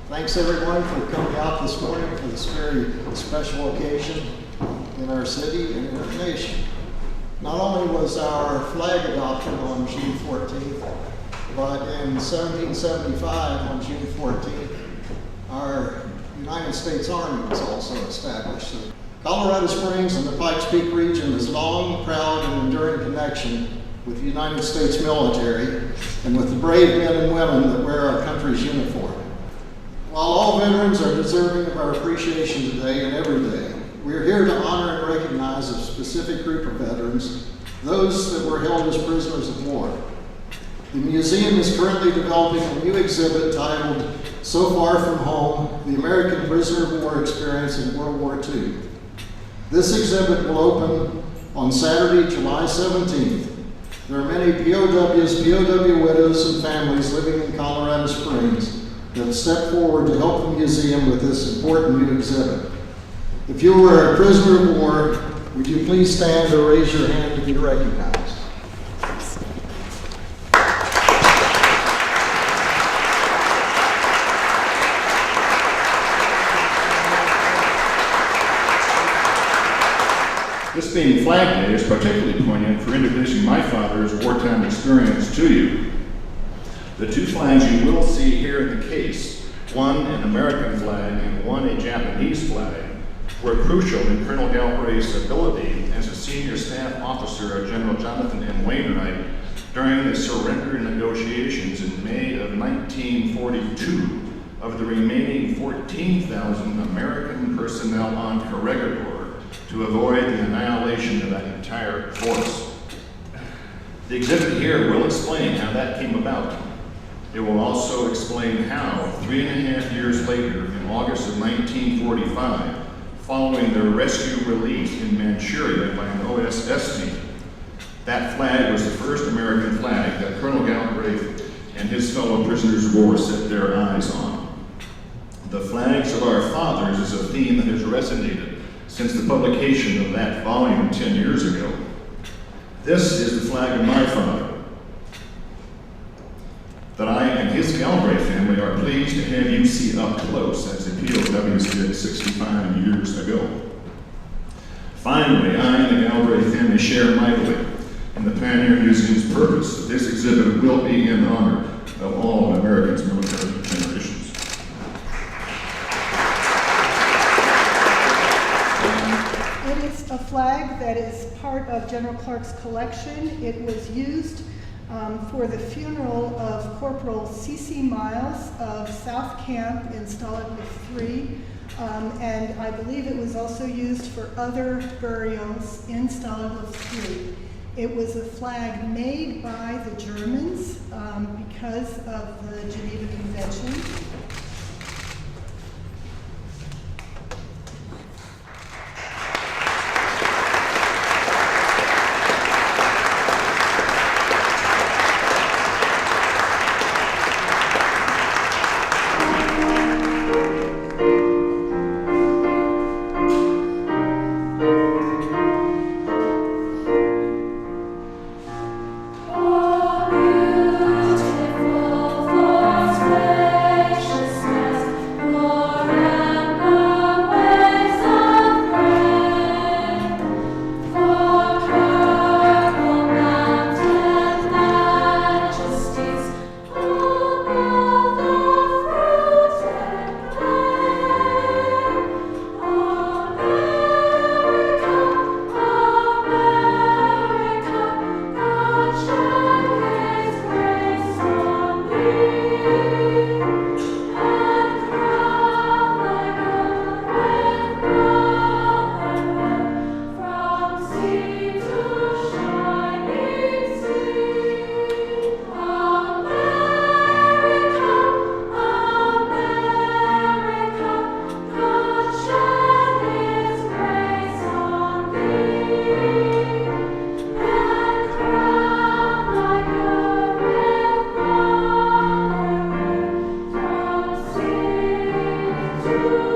Thanks everyone for coming out this morning for this very special occasion in our city and in our nation. Not only was our flag adopted on June 14th, but in 1775 on June 14th, our United States Army was also established. Colorado Springs and the Pikes Peak region has long, proud, and enduring connection with the United States military and with the brave men and women that wear our country's uniform. While all veterans are deserving of our appreciation today and every day, we are here to honor and recognize a specific group of veterans, those that were held as prisoners of war. The museum is currently developing a new exhibit titled So Far From Home, The American Prisoner of War Experience in World War II. This exhibit will open on Saturday, July 17th. There are many POWs, POW widows, and families living in Colorado Springs that have stepped forward to help the museum with this important new exhibit. If you were a prisoner of war, would you please stand or raise your hand to be recognized? This being Flag Day is particularly poignant for introducing my father's wartime experience to you. The two flags you will see here in the case, one an American flag and one a Japanese flag, were crucial in Colonel Galbraith's ability as a senior staff officer of General Jonathan M. Wainwright during the surrender negotiations in May of 1942 of the remaining 14,000 American personnel on Corregidor to avoid the annihilation of that entire force. The exhibit here will explain how that came about. It will also explain how, 3.5 years later, in August of 1945, following their rescue release in Manchuria by an OSS team, that flag was the first American flag that Colonel Galbraith and his fellow prisoners of war set their eyes on. The flags of our fathers is a theme that has resonated since the publication of that volume 10 years ago. This is the flag of my father, that I and his Galbraith family are pleased to have you see up close as a POW did 65 years ago. Finally, I and the Galbraith family share mightily in the Pioneer Museum's purpose that this exhibit will be in honor of all Americans' military generations. It is a flag that is part of General Clark's collection. It was used for the funeral of Corporal C.C. Miles of South Camp in Stalag III, and I believe it was also used for other burials in Stalag III. It was a flag made by the Germans because of the Geneva Convention. To